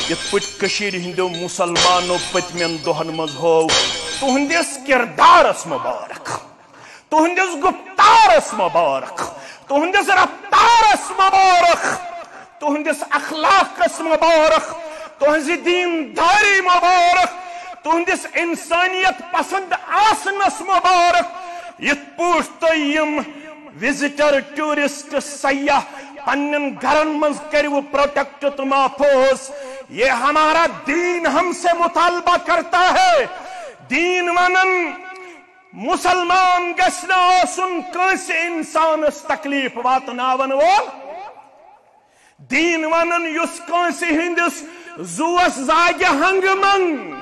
یت پٹ کشیر ہندو مسلمانوں پتمن دہن مز ہو تہندس کردارس مبارک، تہندس گفتارس مبارک، تہندس رفتارس مبارک، تہندس اخلاقس مبارک، تہنز دینداری مبارک، تہندس انسانیت پسند آسنس مبارک، یت پوٹ تیم وزٹر ٹورسٹ سیاح پنن گھرن مز کرو پروٹیکٹ تو محفوظ۔ یہ ہمارا دین ہم سے مطالبہ کرتا ہے۔ دین ونن مسلمان گژھنہ آسن کٲنٛسہِ انسانس تکلیف واتناون وول، دین ونن یُس کٲنٛسہِ ہندس زوس زاگہِ ہنگہٕ منگ،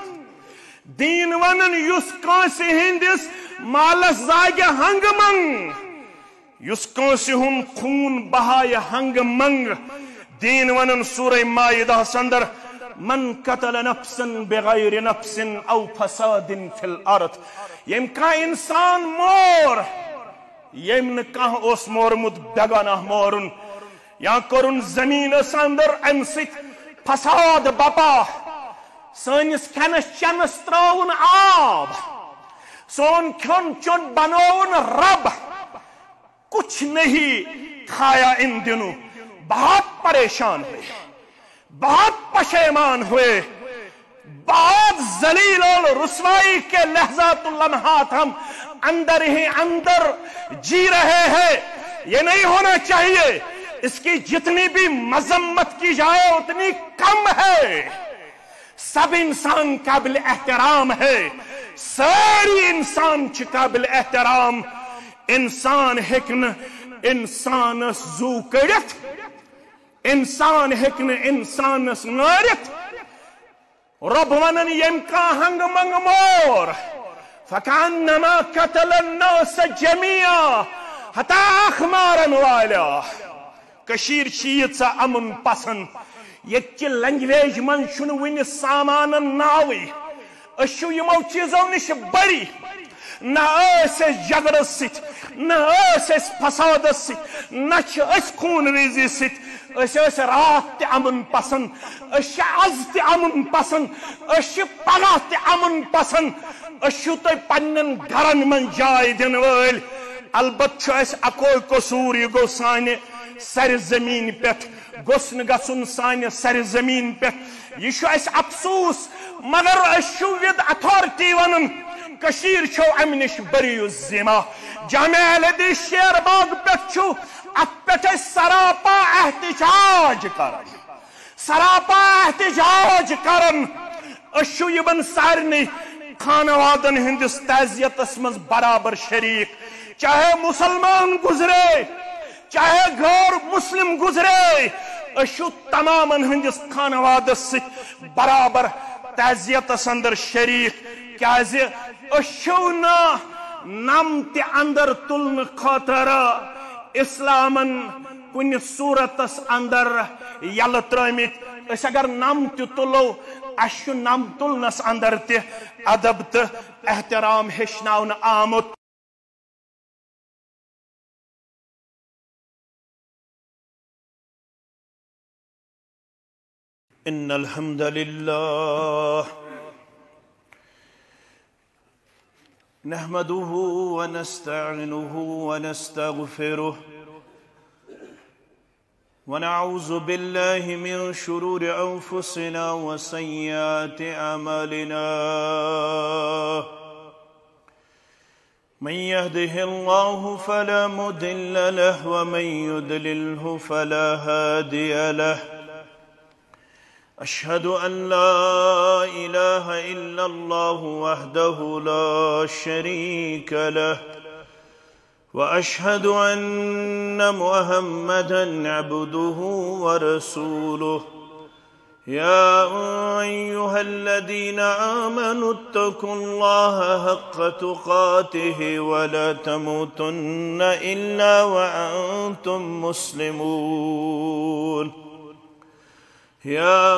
دین ونن یُس کٲنٛسہِ ہندس مالس زاگہِ ہنگہٕ منگ، یُس کٲنٛسہِ ہُنٛد خوٗن بہایہِ ہنگہٕ منگ۔ دین ونن سورہ مائدہس اندر من قتل نفسا بغیر نفس او فساد فی الارض، یم کانٛہہ انسان مور یم نہٕ کانٛہہ اوس مورمُت بیگانہ مورُن، یا کوٚرُن زمینس اندر امہِ سۭتۍ فساد بپا، سٲنِس کھٮ۪نس چٮ۪نس ترٛاوُن آب، سون کھیوٚن چیوٚن بنووُن رب، کچھ نہیں کھایا ان دنوں، بہت پریشان ہوئے، بہت پشیمان ہوئے، بہت ذلیل اور رسوائی کے لحظات لمحات ہم اندر ہی اندر جی رہے ہیں۔ یہ نہیں ہونا چاہیے، اس کی جتنی بھی مذمت کی جائے اتنی کم ہے۔ سب انسان قابل احترام ہے، ساری انسان چھ قابل احترام۔ انسان ہیکن انسانس زو کڑت، انسان ہیکن انسانس نارت۔ رب ونن یم کا ہنگ منگ مور فکانما قتل الناس جميعا حتی اخمارن والا۔ کشیر چیت سا امن پسند، یک چی لنگویج من شنو ونی سامانن ناوی، اشو یمو چیزو نش بری، نہ اس جگرس ست، نہ اس فساد ست، نہ اس خون ریزی ست، اس رات تی امن پسند، اس از تی امن پسند، اس پگہ تی امن پسند، اس تی پنن گھرن من جائے دن ویل۔ البت چھو اس اکوئی قصور یہ گو سانے سر زمین پیٹ، گسن گسن سانے سر زمین پیٹ، یہ چھو اس افسوس، مگر اس چھو ود اتھارٹی ونن کشیر چھو امنش بری الزمہ۔ جامع اہلدی شیر باغ پیٹ چھو ات پیٹ سراپا احتجاج کرن، سراپا احتجاج کرن۔ اشو یبن سارنی خانوادن ہندس تعزیت اسمز برابر شریک، چاہے مسلمان گزرے چاہے غیر مسلم گزرے، اشو تمامن ہندس خانوادس ست برابر تعزیت اندر شریک۔ کیازِ اشو نا نم تی اندر تلن خاطر اسلامن کن صورتس اندر یل ترمت۔ اس اگر نم تی تلو اشو نم تلنس اندر تی ادب تی احترام ہشناون آمت۔ ان الحمد للہ نحمده ونستعینه ونستغفره ونعوذ بالله من شرور انفسنا وسيئات اعمالنا، من يهده الله فلا مضل له ومن يضلله فلا هادي له، أشهد أن لا إله إلا الله وحده لا شريك له، وأشهد أن محمدًا عبده ورسوله، يا أيها الذين آمنوا اتقوا الله حق تقاته ولا تموتن إلا وأنتم مسلمون، يا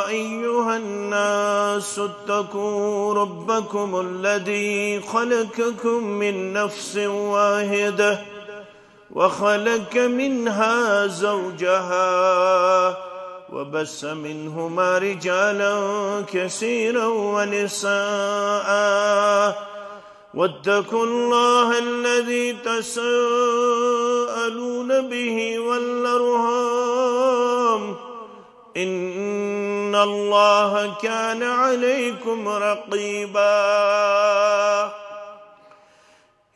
أيها الناس اتقوا ربكم الذي خلقكم من نفس واحدة وخلق منها زوجها وبث منهما رجالا كثيرا ونساء واتقوا الله الذي تساءلون به والأرحام إن الله كان عليكم رقيبا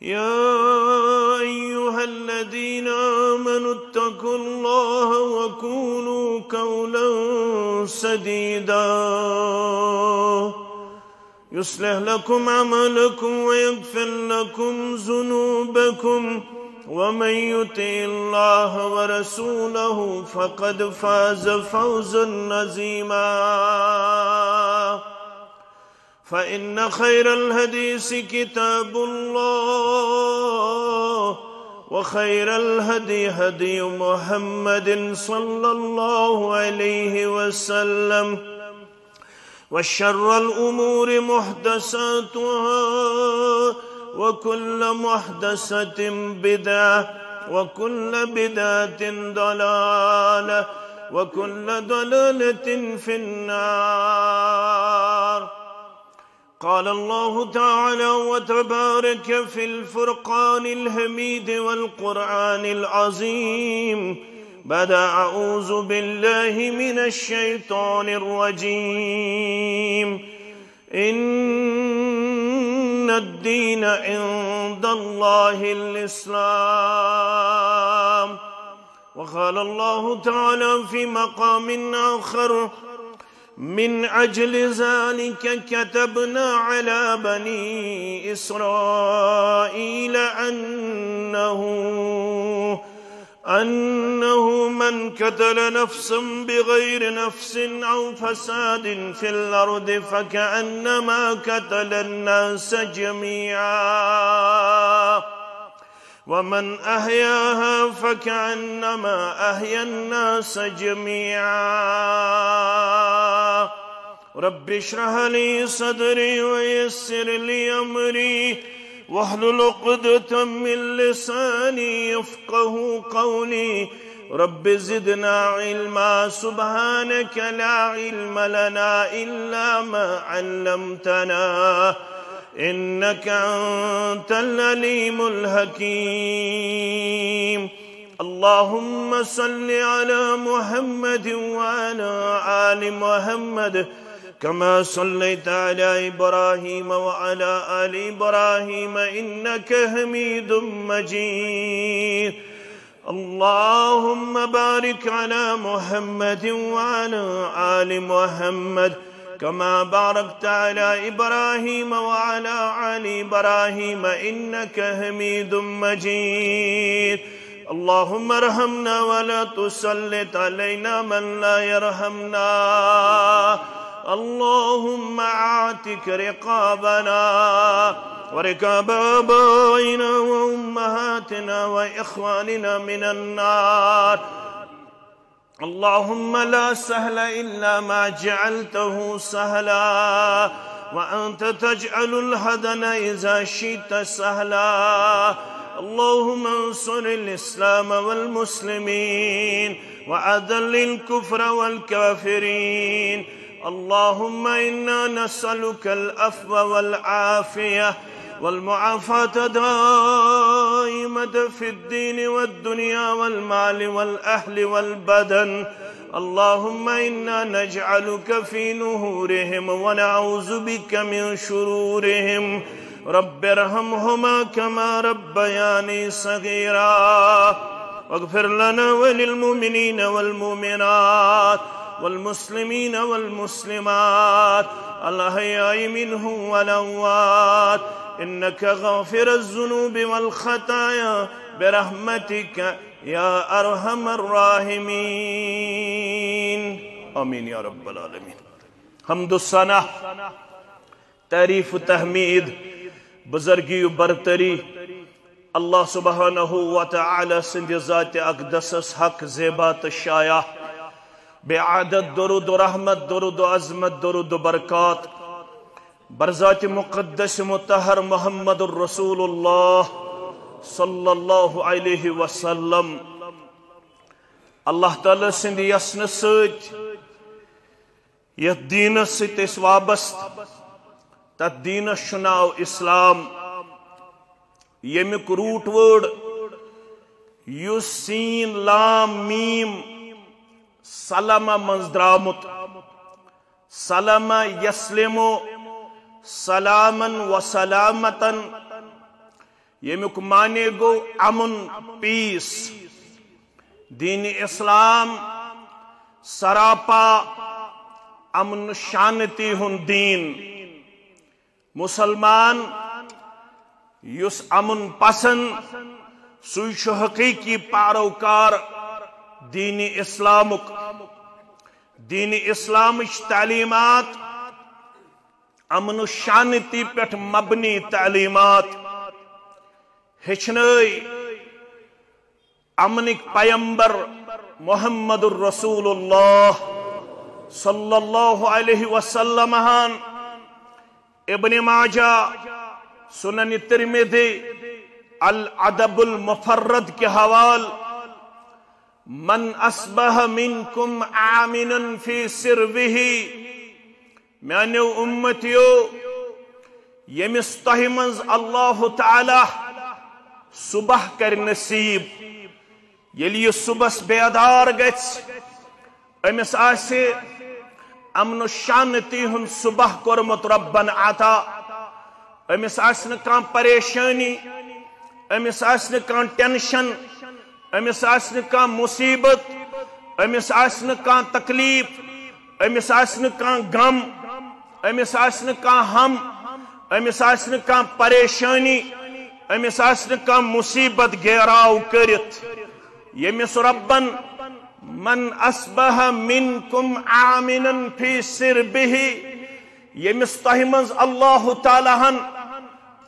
يا أيها الذين آمنوا اتقوا الله وقولوا قولا سديدا يصلح لكم أعمالكم ويغفر لكم ذنوبكم ومن يطع الله ورسوله فقد فاز فوزا عظيما فإن خير الحديث كتاب الله وخير الهدي هدي محمد صلى الله عليه وسلم وشر الأمور محدثاتها وكل محدثة بدعة وكل بدعة ضلالة وكل ضلالة في النار قال الله تعالى وتبارك في الفرقان الحميد والقرآن العظيم بعد أعوذ بالله من الشيطان الرجيم إن الدين عند الله الإسلام وقال الله تعالى في مقام آخر من أجل ذلك كتبنا على بني إسرائيل أنه من قتل نفسا بغير نفس أو فساد في الأرض فكأنما قتل الناس جميعا ومن أحياها فكأنما أحيا الناس جميعا رب اشرح لي صدري ويسر لي أمري واحلل عقدة من لساني يفقه قولي رب زدنا علما سبحانك لا علم لنا إلا ما علمتنا إنك أنت العليم الحكيم اللهم صل على محمد وعلى آل محمد كما صليت على إبراهيم وعلى آل إبراهيم إنك حميد مجيد اللهم بارك على محمد وعلى آل محمد كما باركت على إبراهيم وعلى آل إبراهيم إنك حميد مجيد اللهم ارحمنا ولا تسلط علينا من لا يرحمنا اللهم اعتق رقابنا ورقاب آبائنا وأمهاتنا وإخواننا من النار اللهم لا سهل إلا ما جعلته سهلا وأنت تجعل الحزن إذا شئت سهلا اللهم انصر الإسلام والمسلمين وأذل الكفر والكافرين اللهم إنا نسألك العفو والعافية والمعافاة دائمة في الدين والدنيا والمال والأهل والبدن اللهم إنا نجعلك في نهورهم ونعوذ بك من شرورهم رب ارحمهما كما ربياني صغيرا واغفر لنا وللمؤمنين والمؤمنات والمسلمين والمسلمات الأحياء منهم والأموات إنك غافر الذنوب والخطايا برحمتك يا أرحم الراحمين آمين يا رب العالمين حمد الثنا تعریف و تحمید بزرگی و برتری اللہ سبحانہ و تعالی سند ذات اقدس حق زیبات شایع بعدد درود و رحمت درود و عظمت درود و برکات برذات مقدس مطہر محمد الرسول اللہ صلی اللہ علیہ وسلم اللہ تعالیٰ سند یسن ست یت دینس ست وابست تت دینس ناو اسلام یمیک روٹ ورڈ یس سین لام میم سلمہ منز درامت سلمہ یسلمو سلامن و سلامتن یمیک معنی گو امن پیس دین اسلام سراپا امن شانتی ہن دین مسلمان یس امن پسند سوچ حقیقی پیروکار دین اسلامک دین اسلامچ تعلیمات امن و شانتی پیٹھ مبنی تعلیمات ہچنائی امنک پیمبر محمد الرسول اللہ صلی اللہ علیہ وسلم ابن ماجہ سنن ترمذی الادب المفرد کے حوال من اصبح منکم آمنا فی سروہ میانیو امتیو یمس تہ منز اللہ تعالی صبح کر نصیب یلی یہ صبح بیدار گچ امس آسے امن و شانتی ہن صبح کرمت ربن عطا امس آسن کان پریشانی امس آسن کان ٹینشن امس آسن کان مصیبت امس آسن کان تکلیف امس آسن کان غم امس آسن کان ہم امس آسن کان پریشانی امس آسن کان مصیبت گیراو کرت یمس ربن من اصبح منکم آمنا فی سربہ یمس تہ منز اللہ تعالیٰ ہن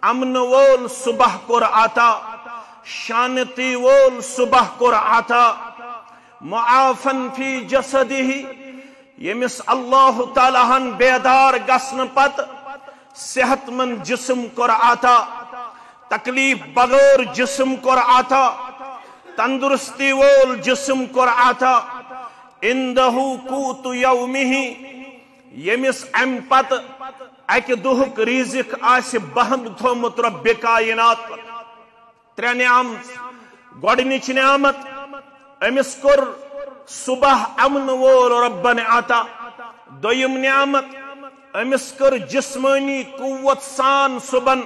امن وول صبح کور عطا شانتی وول صبح کور عطا معافن فی جسدہ یمس اللہ تعالیٰ ہن بیدار گسن پت صحت مند جسم کور عطا تکلیف بغیر جسم کور عطا تندرستی وول جسم کور عطا اندہو قوت یومہ یمس ام پت اک دہک رزق آس بہند تھومت رب کائنات ترے نعمت گوڈنچ نعمت امس کور صبح امن وول ربن عطا دویم نعمت امس کر جسمانی قوت سان صبح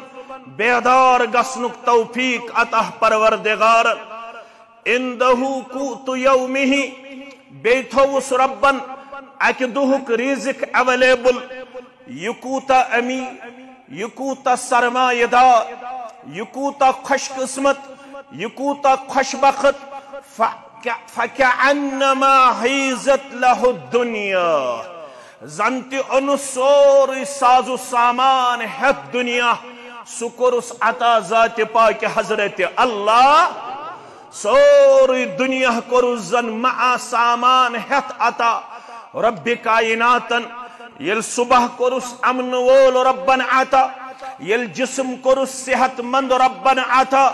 بیدار گسنک توفیق عطا پروردگار اندہو قوت یومہ بیتھوس ربن اک دہک رزق اویلیبل یکوتا امی یکوتا سرمایہ دار یکوتا خوش قسمت یکوتا خوش بخت فکعنما حیزت لہ الدنیا زنتی ان سوری ساز و سامان ہت دنیا سکرس عطا ذات پاک حضرت اللہ سوری دنیا کرس زن مع سامان ہت عطا رب کائناتن یل صبح کرس امن وول ربن عطا یل جسم کرس صحت مند ربن عطا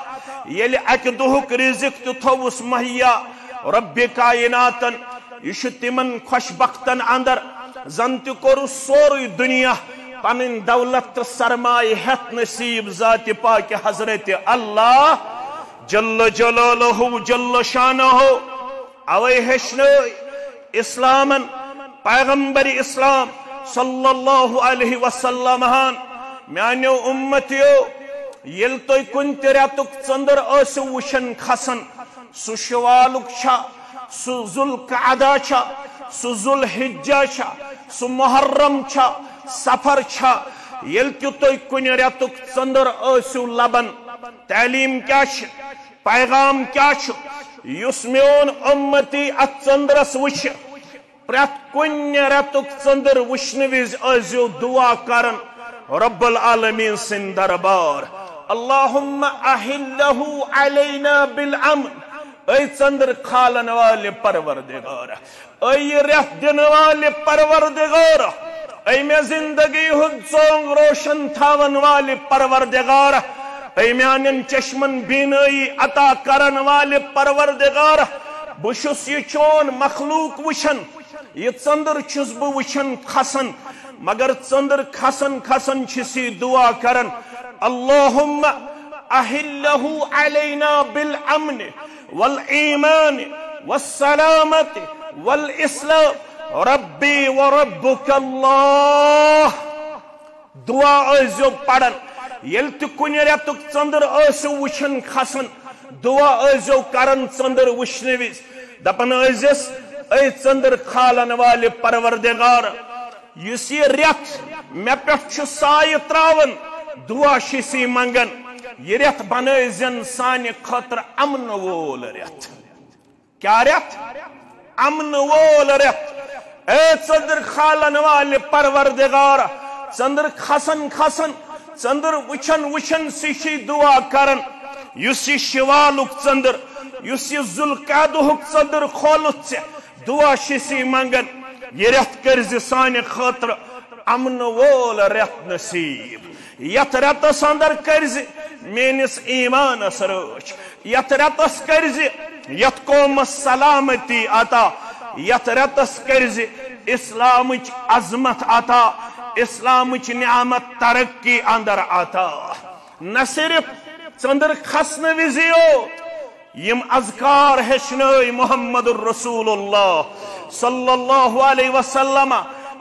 یل اک دہک رزق تھوس مہیا رب کائناتن یہ تمن خوش بختن اندر زنت کرس سوری دنیا پنن دولت سرمایہ ہت نصیب ذات پاک حضرت اللہ جل جلالہ جل شانہ اوے ہشنو اسلامن پیغمبر اسلام صلی اللہ علیہ وسلم میانیو امتیو یل تو کن ریتک ژندر ٲسِو وٕچھان کھسان سُہ شوالُک چھا سُہ ذوالقعدہ چھا سُہ ذوالحجہ چھا سُہ محرم چھا سفر چھا یل تہِ تُہۍ کُنہِ ریتُک ژندر ٲسِو لبان تعلیٖم کیٛاہ چھِ پیغام کیٛاہ چھُ یُس میون اُمتی اتھ ژندرس وٕچھِ پرٛٮ۪تھ کُنہِ ریتُک ژندر وٕچھنہٕ وِزِ ٲسۍزیو دعا کران رب العالمین سٕنٛدۍ دربار اللہم احلہ علینا بالامن اے ژندر کھالن والے پروردگار اے ریت دن والے پروردگار اے میں زندگی ہند سونگ روشن تھاون والے پروردگار اے میانن چشمن بینائی عطا کرن والے پروردگار بشس یہ چون مخلوق وچھن یہ ژندر چھس بہ وچھن کھسن مگر ژندر کھسن کھسن چھسی دعا کرن اللہم احلہ علینا بالامن والایمان والسلامت والاسلام ربی وربک اللہ دعا ازیو پڑن یل تہ کن ریتک ژندر ٲسِو وچھن کھسن دعا ازیو کرن ژندر وچھنہ وز دپن ازیس اے ژندر کھالن والے پروردگار یس یہ ریت مے پٹھ چھ سایہ تراون دعا شسی منگن یہ ریت بنٲیزن سانہ خاطر امن وول ریت کیا ریت امن وول ریت اے ژندر کھالن والے پروردگار ژندر کھسن کھسن ژندر وچھن وچھن سی دعا کرن یس یہ شوالک ژندر یس یہ ذوالقعدہک ژندر کھولت ژےٚ دعا شسی منگن یہ ریت کرزِ سانہ خاطر امن وول ریت نصیب یت ریتس اندر کرزِ میٲنس ایمانس رٲچھ یت ریتس کرزِ یت قومس سلامتی عطا یت ریتس کرزِ اسلامچ عظمت عطا اسلامچ نعمت ترقی اندر عطا نہ صرف ژندر کھسنہ وز یوت یم اذکار ہیچنٲے محمد الرسول اللہ صلی اللہ علیہ وسلم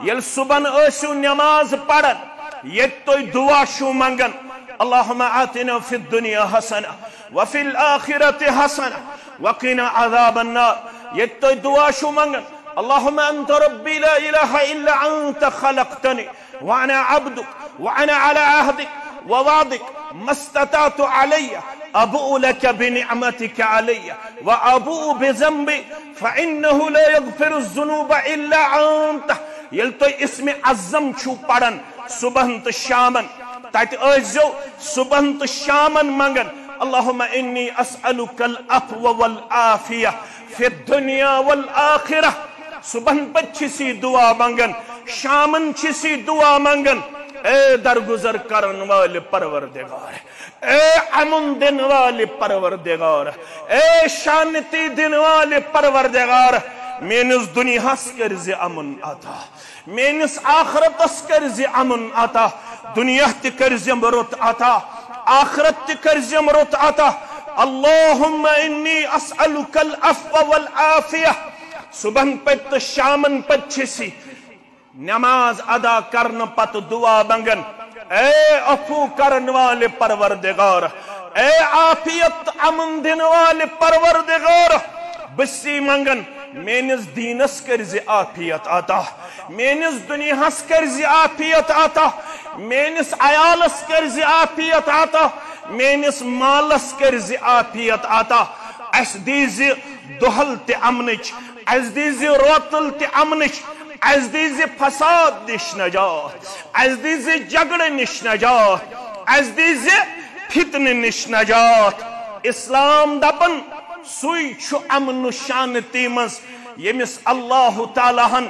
یل صبحن ٲسِو نماز پڑھن یت تُہۍ دعا چھُو منگن اللہم آتنا فی الدنیا حسنہ وفی الآخرت حسنہ وقنا عذاب النار یت تُہۍ دعا چھُو منگن اللہم انت ربی لا الہ الا انت خلقتنی وانا عبدک وانا على عہدک ووعدک ما استطعت علی ابؤ لك بنعمتك علي وابؤ بذنبي فانه لا يغفر الذنوب الا انت یل تُہۍ اسم عظم چھُو پڑھن صبحن تو شامن تتہ ٲسۍزیو صبحن تو شامن منگن اللہم انی اسألک العفو والعافیہ فی الدنیا والآخرہ صبحن پتہ چھسی دعا منگن شامن چھسی دعا منگن اے درگزر کرن والے پروردگار اے امن دن والے پروردگار اے شانتی دن والے پروردگار میانس دنیاس کرزِ امن عطا میانس آخرتس کرزِ امن عطا دنیا تہ کرزم رُت عطا آخرت تہ کرزم رُت عطا اللہم انی اسألک العفو والعافیہ صبحن پتہ تو شامن پتہ چھسی نماز ادا کرن پتہ دعا منگن اے عفو کرن والے پروردگار اے عافیت امن دن والے پروردگار بسی منگن میانس دینس کرزِ عافیت عطا میانس دنیاس کرزِ عافیت عطا میانس عیالس کرزِ عافیت عطا میانس مالس کرزِ عافیت عطا اس دیزِ دہل تہ امنچ اس دیزِ روتل تہ امنچ اس دیزِ فساد نش نجات اس دیزِ جگڑ نش نجات اس دیزِ فتنہ نش نجات اسلام دپن سوئی چھُ امن شانتی مز یمس اللہ تعالیٰ ہن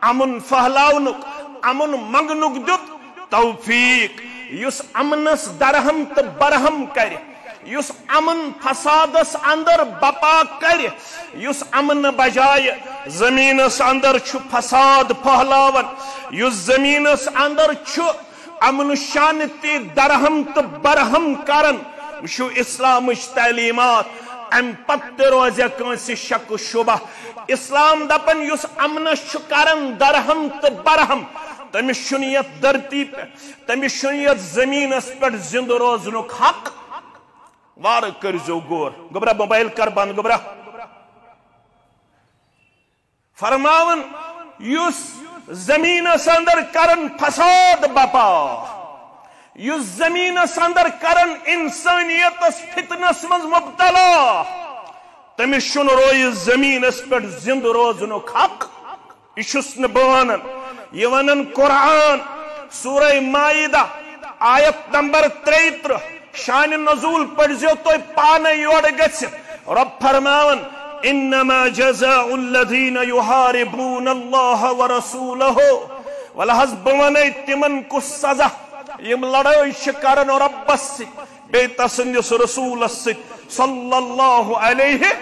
امن پھہلاونک امن منگنک دیت توفیق یس امنس درہم تو برہم کر یس امن فسادس اندر بپا کر یس امن بجائے زمینس اندر چھُ فساد پھہلاون یس زمینس اندر چھُ امن شانتی درہم تو برہم کرن وچھو اسلامچ تعلیمات ام پتہ روزِ کٲنٛسہِ شک شبہ اسلام دپن یس امنس چھُ کرن درہم تو برہم تمس چھُنہٕ یتھ دھرتی پہ تمس چھُنہٕ یتھ زمینس پہ زندہ روزنُک حق وارٕ کٔرزیو غور گوبرا موبائل کر بند گوبرا فرماون یس زمینس اندر کرن فساد بپا یس زمینس اندر کرن انسانیتس فتنس مز مبتلا تمس چھُنہٕ رویہِ زمینس پہ زندہ روزنُک حق یہ چھُس نہٕ بہٕ ونان یہ ونان قرآن سورہ مائدہ آیت نمبر 33 شان نزول پڑھزیو تُہۍ پانے یورٕ گژھِتھ رب فرماون انما جزاء الذين يحاربون الله ورسوله ولحظ بہٕ ونے تمن کُس سزا یم لڑٲے چھِ کران ربس سۭتۍ بیٚیہِ تسٕنٛدِس رسوٗلس سۭتۍ صلی اللہ علیہ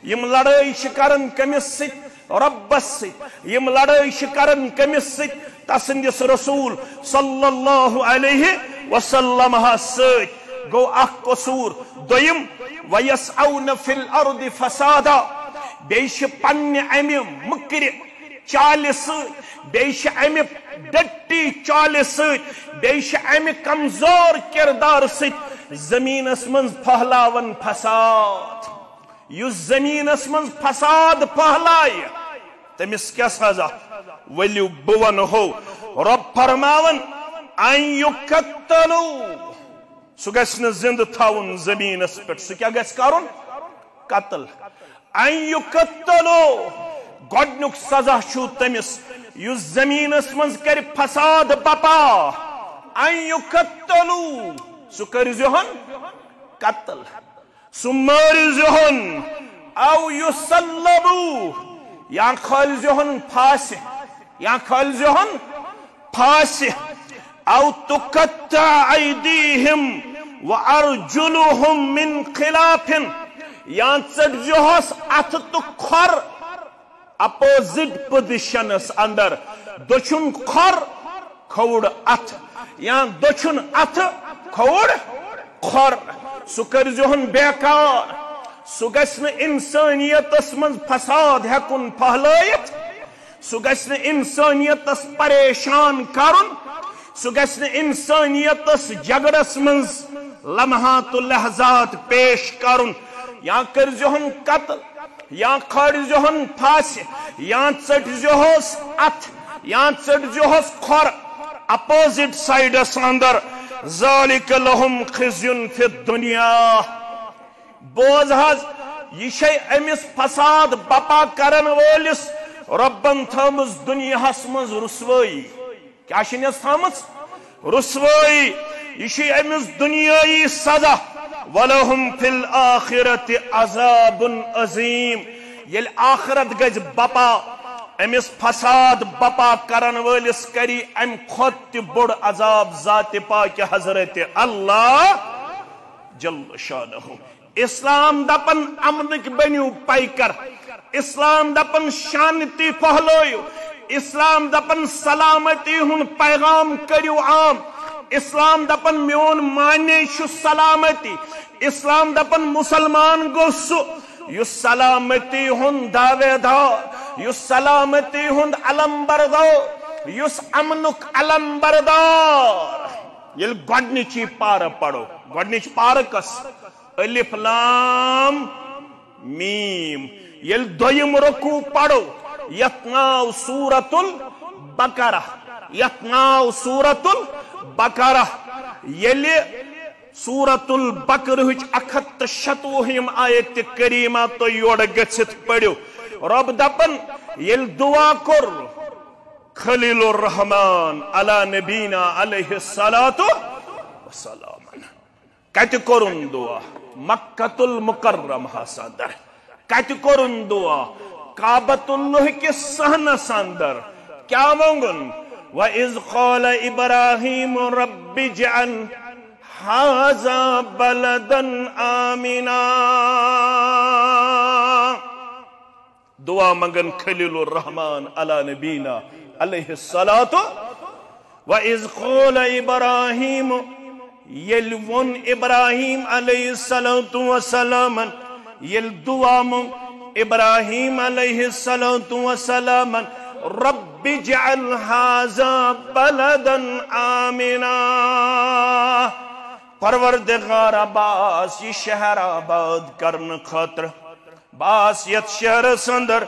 یم لڑائی کرن کمس ست ربس ست یم لڑائی کرن کمس ست تسندس رسول صلی اللہ علیہ وسلم ست گو اخ قصور دویم ویسعون فی الارض فسادا بیش پن امی مکر چال ست بیش امی ڈٹی چال ست بیش امی کمزور کردار ست زمینس من پھہلاون فساد یس زمینس من فساد پھہلائے تمس کیا سزا ولیو بون ہو رب فرماون ان یقتلوا سہ گژھِ نہٕ زندٕ تھاوُن زمینس پٮ۪ٹھ سہ کیا گژھِ کرُن قتل ان یقتلوا گۄڈنیُک سزا چھُ تٔمِس یُس زمینس منٛز کرِ فساد بپا ان یقتلوا سہ کٔرۍزِہون قتل سہ مٲرۍزِہون او یُصلبوا یا کھٲلۍزِہون پھاسہِ یا کھٲلۍزِہون پھاسہِ او تقطع ایدیہم وارجلہم من خلاف یا ژٹزِہوس اتھ تو کھۄر اپوزٹ پوزیشنس اندر دچھن کھۄر کھوڑ اتھ یا دچھن اتھ کھوڑ کھۄر سہ کٔرۍزِہون بیکار سہ گژھِ نہٕ انسانیتس منٛز فساد ہیکُن پھہلٲیِتھ سہ گژھِ نہٕ انسانیتس پریشان کرُن سہ گژھِ نہٕ انسانیتس جگڑس منٛز لمحات و لحظات پیش کرُن یا کٔرۍزِہون قتل یا کھٲلۍزِہون پھاسہِ یا ژٔٹزِہوس اتھ یا ژٔٹزِہوس کھۄر اپوزٹ سائڈس اندر ذالک لہم خزی فی الدنیا بوز حظ یہ چھے امس فساد بپا کرن وٲلِس ربن تھٲمٕژ دنیاہس منٛز رسوٲیی کیا چھنس تھٲمٕژ رسوٲیی یہ چھے امس دنیائی سزا ولہم فی الآخرت عذاب عظیم یل آخرت گژھِ بپا امس فساد بپا کرن وٲلِس کری ام کھۄت تہِ بوٚڑ عذاب ذات پاک حضرت اللہ جل شانہ اسلام دپن امنک بنیو پیکر اسلام دپن شانتی پھہلٲیو اسلام دپن سلامتی ہن پیغام کریو عام اسلام دپن میون معنی چھُ سلامتی اسلام دپن مسلمان گوٚو سُہ یُس سلامتی ہُنٛد دعوے دار یُس سلامتی ہُنٛد علم بردار یُس امنُک علم بردار ییٚلہِ گۄڈنِچی پارٕ پرو گۄڈنِچ پارٕ کس الف لام میم ییٚلہِ دوٚیِم رکوع پرو یتھ ناو سورۃ البقرہ یتھ ناو سورۃ البقرہ ییٚلہِ سورۃ البقرہٕچ 187 آیت کریمہ تُہۍ یورٕ گٔژھِتھ پٔرِو رب دپن ییٚلہِ دعا کوٚر خلیل الرحمان علی نبینا علیہ الصلاۃ والسلام کتہِ کوٚرُن دعا مکۃ المکرمہس اندر کتہِ کوٚرُن دعا کعبۃ اللہ کِس صحنس اندر کیا مونگُن وَإِذْ قَالَ إِبْرَاهِيمُ رَبِّ اجْعَلْ هَٰذَا بَلَدًا آمِنًا دعا منگن خلیل الرحمان علی نبینا علیہ الصلاۃ وَإِذْ قَالَ إِبْرَاهِيمُ یل ون ابراہیم علیہ الصلاۃ والسلام یل دعا منگ ابراہیم علیہ الصلاۃ والسلام رب اجعل هذا بلدا آمنا پروردگار باس یہ شہر آباد کرن خاطر باس یت شہر اندر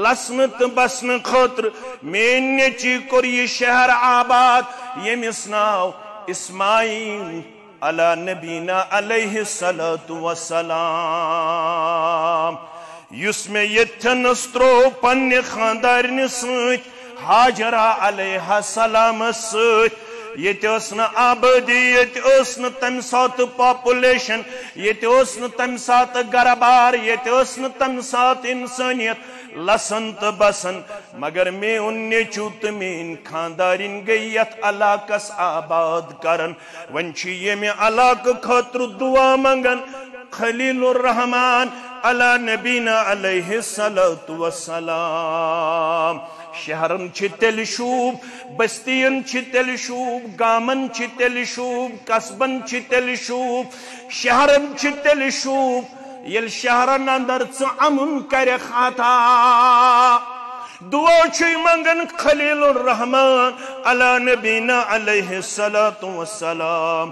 لسن تو بسن خاطر مین نیچی کور یہ شہر آباد یمس ناو اسماعیل علی نبینا علیہ الصلاۃ والسلام یس میں یتھنس ترو پنہ خاندارن ست ہاجرہ علیہ السلام ست یہ آبادی یہ تم سات پاپولیشن یہ تم سات گربار یہ تم سات انسانیت لسن تو بسن مگر میں ان نیچو تو مین خاندارن گئی یت علاقس آباد کرن ون چھ یہ میں علاقہ خاطر دعا منگن خلیل الرحمن علی نبینا علیہ الصلاۃ والسلام شہرن چھ تیل شوب بستین چھ تیل شوب گامن چھ تیل شوب قصبن چھ تیل شوب شہرن چھ تیل شوب یل شہرن اندر امن کرے خطا دعا چھ منگن خلیل الرحمن علی نبینا علیہ الصلاۃ والسلام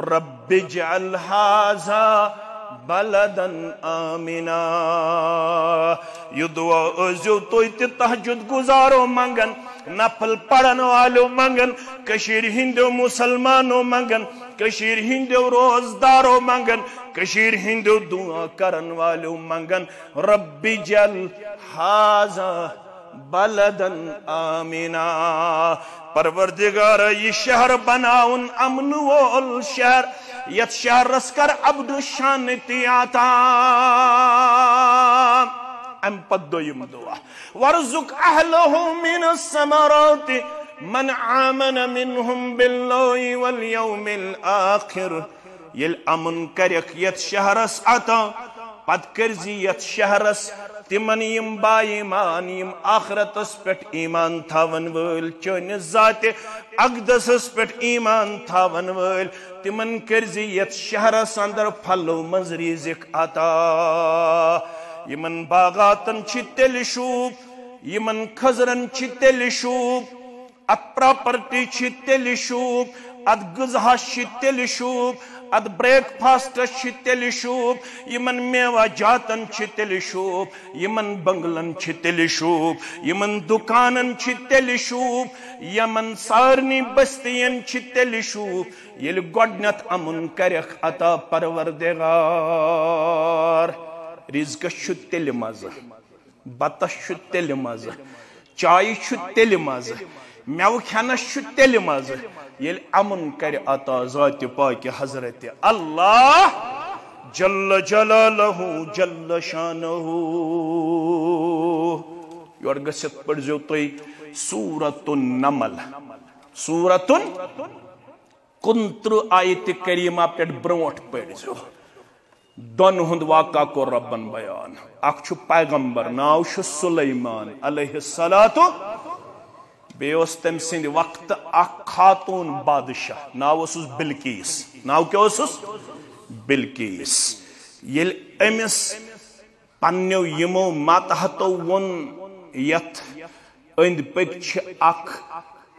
رب اجعل هذا بلدا آمنا یہ دعا ازیو توی تی تہجد گزارو منگن نفل پڑھن والو منگن کشیر ہندو مسلمانو منگن کشیر ہندو روزدارو منگن کشیر ہندو دعا کرن والو منگن رب اجعل هذا بلدا آمنا پروردگار یہ شہر بناؤن امن وول شہر یت شہر رسکر عبد شانتی آتا ام پد دویم دعا ورزق اہلہ من الثمرات من آمن منہم باللہ والیوم الآخر یل امن کرک یت شہرس عطا پد کرزی یت شہرس تمن یم با ایمان یم آخرتس پٹ ایمان تھاون ول چونس ذات اقدسس پٹ ایمان تھاون ول تمن کرزی یت شہرس اندر پھلو منز رزق عطا یمن باغاتن چھ تیل شوب یمن خزرن چھ تیل شوب ات پراپرٹی چھ تیل شوب ات غذا چھ تیل شوب اد بریک فاسٹ چھ تیل شوب یمن میوہ جاتن چھ تیل شوب یمن بنگلن چھ تیل شوب یمن دکانن چھ تیل شوب یمن سارنی بستین چھ تیل شوب یل گوڈنت امن کرخ عطا پروردگار رزق چھ تیل مزہ بتس چھ تیل مزہ چائے چھ تیل مزہ میو کھنس چھ تیل مزہ یل امن کر عطا ذات پاک حضرت اللہ جل جلالہ جل شانہ یور گسیت پڑھزیو توی سورۃ النمل سورۃ کنتر آیت کریمہ پیٹ برونٹ پڑھزیو دون ہند واقع کو ربن بیان اکھ چھ پیغمبر ناو چھ سلیمان علیہ الصلاۃ بیوس تم سند وقت اخ خاتون بادشاہ ناو اسس بلقیس ناو کیا اسس بلقیس یل امس پنیو یمو ماتحتو ون یت اند پک چھ اخ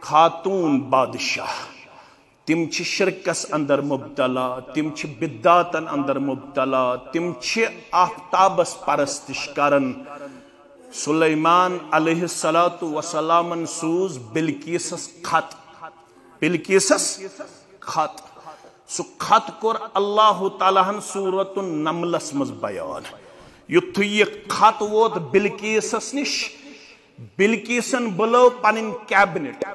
خاتون بادشاہ تم چھ شرکس اندر مبتلا تم چھ بدعاتن اندر مبتلا تم چھ آفتابس پرستش کرن سلیمان علیہ الصلاۃ والسلام سوز بلقیسس خط بلقیسس خط سو خط کور اللہ تعالیٰ ہن سورۃ النملس مز بیان یتھ یہ خط ووت بلقیسس نش بلقیسن بلو پنن کیبنٹ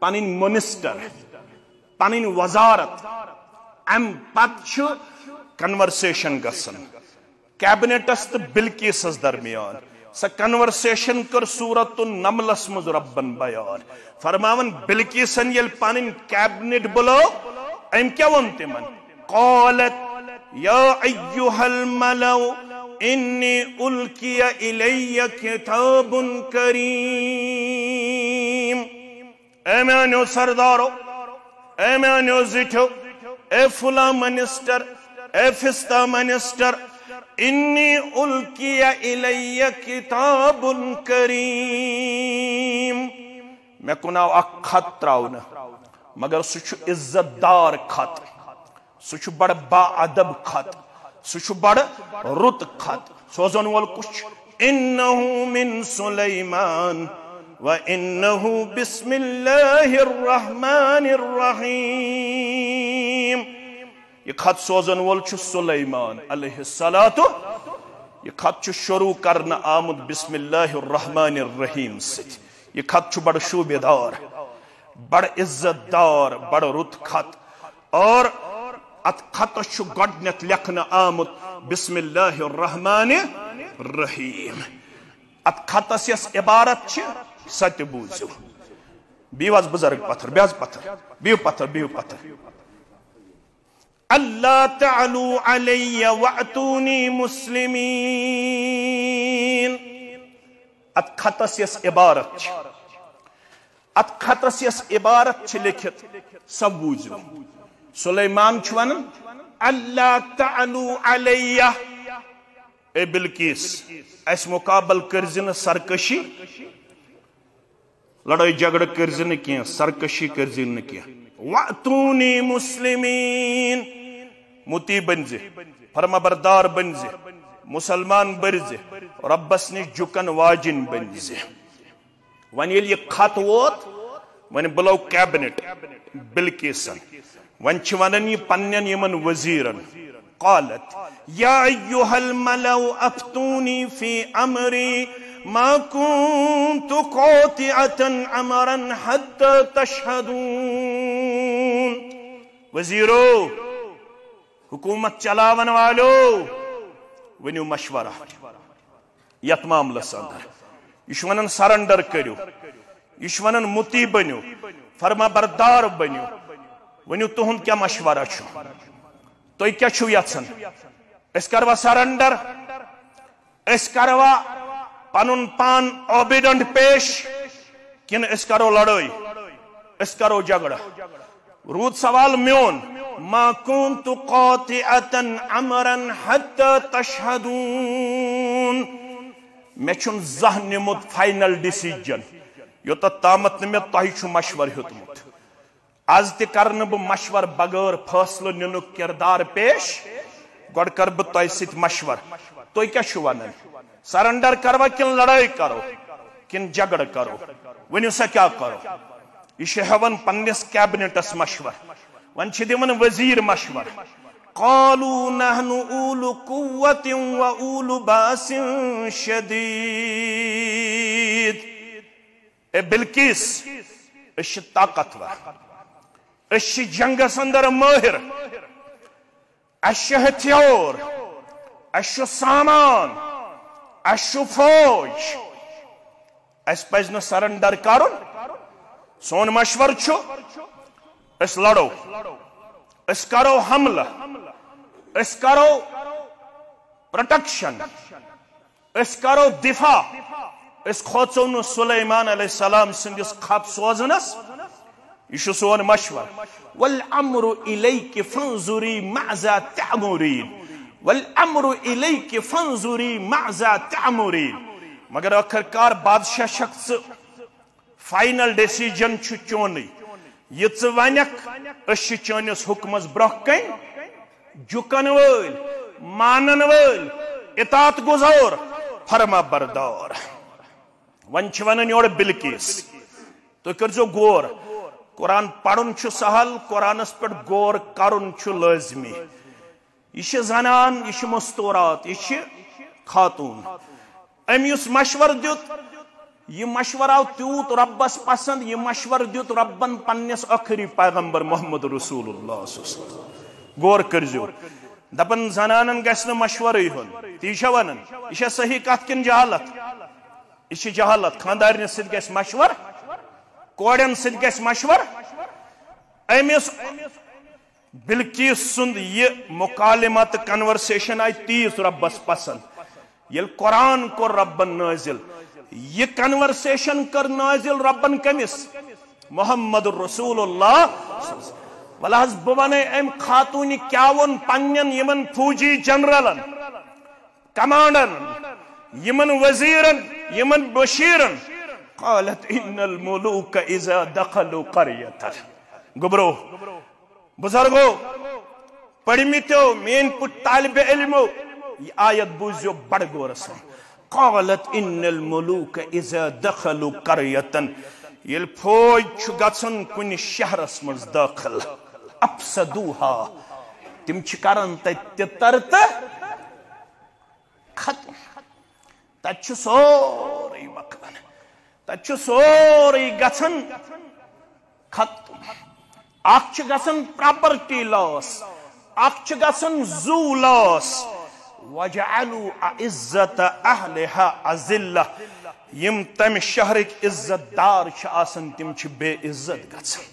پنن منسٹر پنن وزارت ام پت چھ کنورسیشن گسن کیبنٹس تو بلقیسس درمیان سا کنورسیشن کر سورۃ النملس مز ربن بیان فرماون بلقیسن یل پنن کیبنٹ بلو ام کیا ون تمن قالت یا ایھا الملأ انی القی الی کتاب کریم اے میانیو سردارو اے میانیو زٹھو اے فلاں منسٹر اے فستا منسٹر انی القی الی کتاب کریم میں کناو اک خط تراؤنا مگر سچ عزت دار خط سچ بڑا با ادب خط سچ بڑا رت خط سوزن وال کچھ انہو من سلیمان وَإِنَّهُ بِسْمِ اللَّهِ الرَّحْمَنِ الرَّحِيمِ یہ خط سوزن وول چھ سلیمان علیہ الصلاۃ یہ خط چھ شروع کرنا آمد بسم اللہ الرحمن الرحیم ست یہ خط چھ بڑا شوبے دار بڑا عزت دار بڑا رت خط اور ات خط چھ گڈنت لکھنا آمد بسم اللہ الرحمن الرحیم ات خطس یس عبارت چھ ست بوزو بیواز بزرگ پتھر بیاز پتھر بیو پتھر بیو پتھر اللہ تعلو علی واتونی مسلمین. ات خطس یس عبارت چھ لکھت سب بوزو. سلیمان چھ ونن اللہ تعلو علی اے بلقیس اس مقابل کرزن سرکشی لڑائی جھگڑ کرزن کی سرکشی کرزن کی. واتونی مسلمین متی بنزے فرما بردار بنزے مسلمان برزے ربس نش جکن واجن بنزے. ون یل یہ خط ووت ون بلو کیبنٹ بلقیسن ون چھ ونن یہ پنن یمن وزیرن. قالت یا ایھا الملأ افتونی فی امری ما كنت قاطعة امرا حتى تشهدون. وزیرو حکومت چلاون والو ونیو مشورہ یت معاملس اندر. یہ ونن سرنڈر کرو یہ ونن متی بنو فرما بردار بنو. ونیو تہند کیا مشورہ چھو تُہۍ کیا چھو یژھان اس کروا سرنڈر اس کروا پنن پان اوبیڈنٹ پیش کن اس کرو لڑائی اس کرو جھگڑا. رود سوال میون ما كنت قاطعة امرا حتى تشهدون. میں چھن زہ نمت فائنل ڈیسیجن یوتا تامت نمت تہی چھو مشور ہتمت. آز تہ کرن بہ مشور بغیر فیصلہ ننک کردار پیش گوڑ کر بہ تہ ست مشور. تُہۍ کیا چھو ونان سرنڈر کروا کن لڑائی کرو کن جھگڑ کرو ونیو سا کیا کرو. یہ ہیون پنس کیبنٹس مشور ون چھ دِوان وزیر مشور. قالوا نحن اولو قوة و اولو باس شدید. اے بلقیس اس طاقتور اس جنگس اندر ماہر اس ہتھیار اس سامان اس فوج اس پز ن سرنڈر کرن. سون مشور چھو اس لڑو اس کرو حملہ اس کرو پروٹیکشن اس کرو دفاع اس کھوژو ن سلیمان علیہ السلام سندس خط سوزنس. یہ سون مشور. والامر الیک فانظری ماذا تعمرین والامر الیک فانظری ماذا تعمرین. مگر آخر کار بادشاہ شخص فائنل ڈیسیجن چھ چونی یہ ژٕ ونیکھ أسۍ چھِ چٲنِس حکمس برونٛہہ کَنۍ جُکن وٲلۍ مانن وٲلۍ اطاعت گزار فرما بردار. وۄنۍ چھِ ونان یورٕ بلقیس تُہۍ کٔرزیو غور. قرآن پرُن چھُ سہل قرآنس پٮ۪ٹھ غور کرُن چھُ لٲزمی. یہ چھِ زنان یہ چھِ مستورات یہ چھِ خاتون. أمۍ یُس مشور دیُت یہ مشور آو تیوت ربس پسند. یہ مشور دیت ربن پنس آخری پیغمبر محمد رسول اللہ صلی اللہ علیہ وسلم. غور کرزیو دپن زنانن گژھِ نہٕ مشورٕے ہُن تی چھا ونان. یہ چھا صحیح کتھ کن جہالت. یہ چھِ جہالت. خاندارنس سۭتۍ گژھِ مشور کورٮ۪ن سۭتۍ گژھِ مشور. أمِس بلقیس سُنٛد یہ مکالمہ تہٕ کنورسیشن آئی تیٖژ ربس پسند. ییٚلہِ قرآن کوٚر ربن نٲزِل یہ کنورسیشن کر نازل ربن کمس محمد رسول اللہ. ولحظ بہ ونے ام خاتون کیا ون پنن یمن فوجی جنرلن کمانڈرن یمن وزیرن یمن بشیرن. قالت ان الملوک اذا دخلوا قرية. گبرو بزرگو پڑھمیتو مین پٹ طالب علمو یہ آیت بوزیو بڑ غور سان. قالت ان الملوک اذا دخلوا قرية. یل فوج چھ گژھن کُنہِ شہرس منٛز داخل افسدوها تم چھ کران تتہِ ترتہٕ ختم. تتہِ چھ سورُے مۄکلان تتہِ چھ سورُے گژھان ختم. اکھ چھ گژھان پراپرٹی لاس اکھ چھ گژھان زو لاس. وجعلوا عزت اہلها اذلہ. یم تم شہرک عزت دار چھ آسان تم چھ بے عزت گژھان.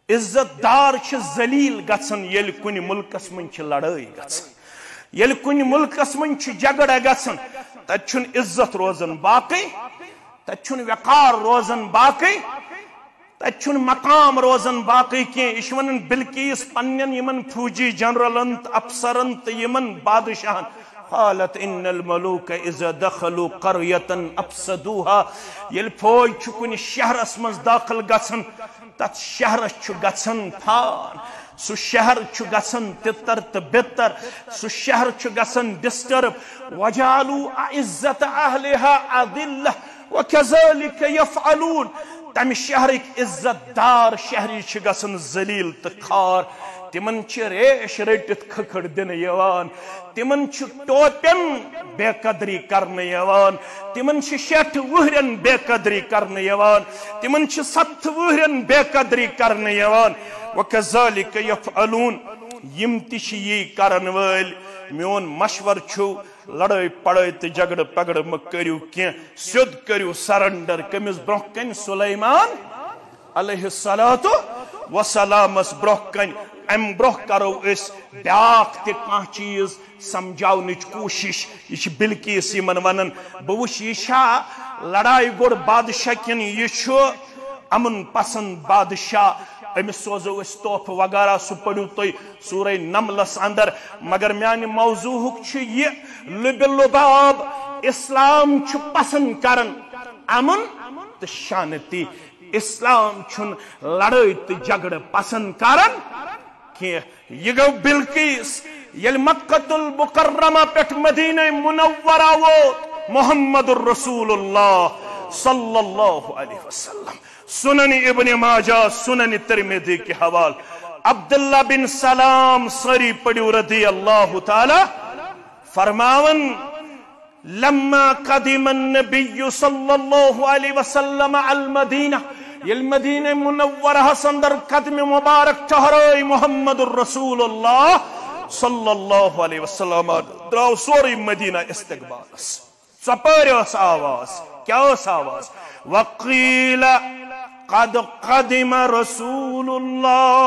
عزت دار ذلیل گژھان ییٚلہِ کُنہِ مُلکس منٛز چھِ لڑٲے گژھان ییٚلہِ کُنہِ مُلکس منٛز چھِ جگڑٕ گژھان تتہِ چھُنہٕ عزت روزان باقٕے تتہِ چھُنہٕ وقار روزان باقٕے تتہِ چھُنہٕ مقام روزان باقٕے کینٛہہ یہِ چھُ ونان بلقیس پننٮ۪ن یِمن فوجی جنرلن تہٕ افسرن تہٕ یِمن بادشاہن قالت ان الملوک اذا دخلوا قرية افسدوها ییٚلہِ فوج چھُ کُنہِ شہرس منٛز داخل گژھان تتھ شہرس چھُ گژھان فان سُہ شہر چھُ گژھان تِتر تہٕ بِتر سُہ شہر چھُ گژھان ڈسٹرب وجعلوا اعزة اهلها اذلة وكذلك يفعلون تمہِ شہرٕکۍ عزت دار شہری چھِ گژھان ذلیل تہٕ خار تِمن چھِ ریش رٔٹِتھ کھکھٕر دِنہٕ یِوان تِمن چھُ ٹوپٮ۪ن بے قدری کرنہٕ یِوان تِمن چھِ 60 وُہرٮ۪ن بے قدری کرنہٕ یِوان تِمن چھِ 70 وُہرٮ۪ن بے قدری کرنہٕ یِوان وَكَذَلِكَ يَفْعَلُونَ یِم تہِ چھِ یی کرن وٲلۍ میون مشور چھُ لڑٲے پڑٲے تہٕ جگڑٕ پگڑٕ مہٕ کٔرِو کینٛہہ سیوٚد کٔرِو سرنڈر کٔمِس برونٛہہ کنہِ سُلیمان علیہ الصلاۃ وسلامس برونٛہہ کنہِ امہِ برونٛہہ کرو أسۍ بیاکھ تہِ کانٛہہ چیٖز سمجھاونٕچ کوٗشش یہِ چھِ بلقیس یِمن ونان بہٕ وٕچھِ یہِ چھا لڑایہِ گوٚڑ بادشاہ کِنہٕ یہِ چھُ امن پسند بادشاہ أمِس سوزو أسۍ تحفہٕ وغیرہ سُہ پٔرِو تُہۍ سورہ نملس اندر مگر میانہِ موضوٗعُک چھُ یہِ لُبہِ لُباب اسلام چھُ پسند کران امن تہٕ شانتی اسلام چھُنہٕ لڑٲے تہٕ جگڑٕ پسند کران کینٛہہ یہِ گوٚو بلقیس ییٚلہِ مکۃ المکرمہ پٮ۪ٹھ مدینہ منورہ ووت محمد الرسول اللہ صلی اللہ علیہ وسلم سنن ابن ماجہ سنن ترمذی کے حوال عبداللہ بن سلام سری پڑھو رضی اللہ تعالی فرماون لما قدم النبی صلی اللہ علیہ وسلم المدینہ یل مدینہ منورہ اندر قدم مبارک ٹھہرائے محمد الرسول اللہ صلی اللہ علیہ وسلم دراو سوری مدینہ استقبالس ژپٲرۍ ٲس آواز کیا ٲس آواز وقیل قد قدم رسول اللہ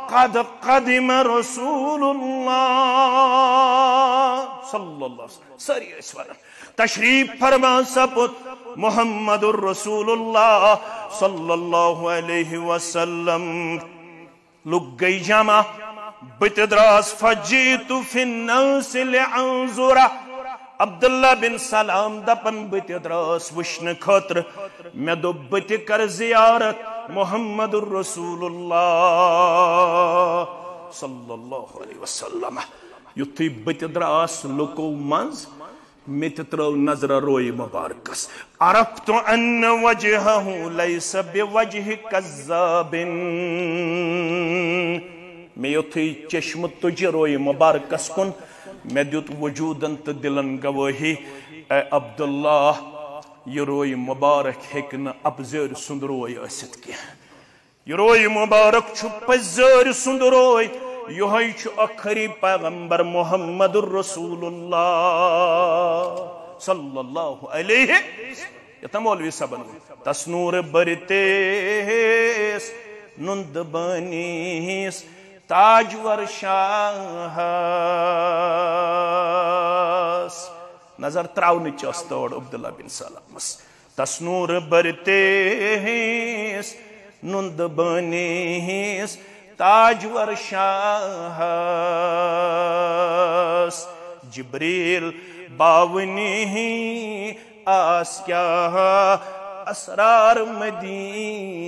قد قدم رسول اللہ صلی اللہ علیہ وسلم ساری ٲسۍ ونان تشریف فرما سپُد محمد الرسول اللہ صلی اللہ علیہ وسلم لُکھ گٔے جمع بہٕ تہِ دراس فجیت فی الناس لانظرہ عبداللہ بن سلام دپن بہٕ تہِ دراس وٕچھنہٕ خٲطرٕ مےٚ دوٚپ بہٕ تہِ کرٕ زیارت محمد الرسول اللہ صلی اللہ علیہ وسلم یُتھُے بہٕ تہِ دراس لُکو منٛز مےٚ تہِ ترٲو نظرہ رویہِ مبارکس عرفت ان وجہہ لیس بوجہ کذاب مےٚ یُتھُے چشمہٕ تُجہِ رویہِ مبارکس کُن مےٚ دیُت وجوٗدن تہٕ دلن گوٲہی اے عبداللہ یہِ رویہِ مبارک ہیٚکہِ نہٕ اپزٲرۍ سُنٛد روے ٲسِتھ کینٛہہ یہِ رویہِ مبارک چھُ پٔزٲرۍ سُنٛد روے یِہوٚے چھُ ٲخری پیغمبر محمد الرسول اللہ صلی اللہ علیہ یتھ مولوی صاحبن تسنور برتیس نُند بٲنیس تاجور شاہس نظر تراونٕچ ٲس تور عبداللہ بن سلامس تسنور برتیس نُند بٲنیس تاجور شاہس جبریل باونی آس کیا اسرار مدینس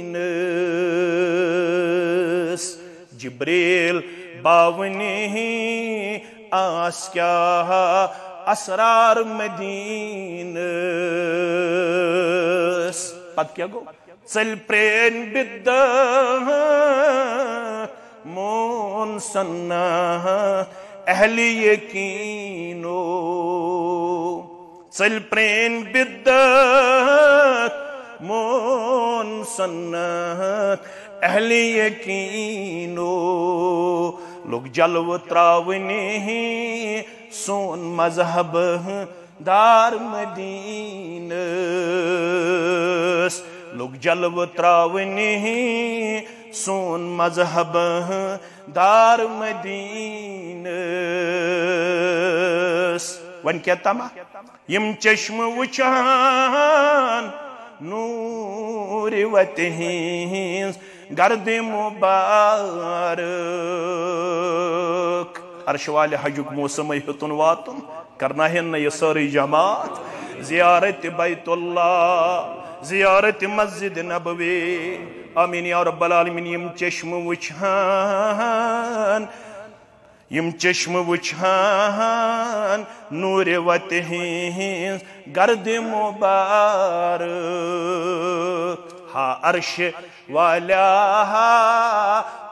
جبریل باونی آس کیا اسرار مدینس پت کیا گو ژٔلۍ پرٛٲنۍ بدعت مون سنت اہل یقینو ژٔلۍ پرٛٲنۍ بدعت مون سنت اہل یقینو لوگ جلوہ تراونی سون مذہب دار مدینس لوگ جلو تراونی سون مذہب دار مدینس ون کیا تما یم چشم وچان نور وتہنز گرد مبارک عرش والے حجک موسم ہتن واتن کرنا ہے نا یہ ساری جماعت زیارت بیت اللہ زیارت مسجد نبوی آمین یا رب العالمین یم چشم وچھان نور وتہنز گرد مبارک ہا عرش والا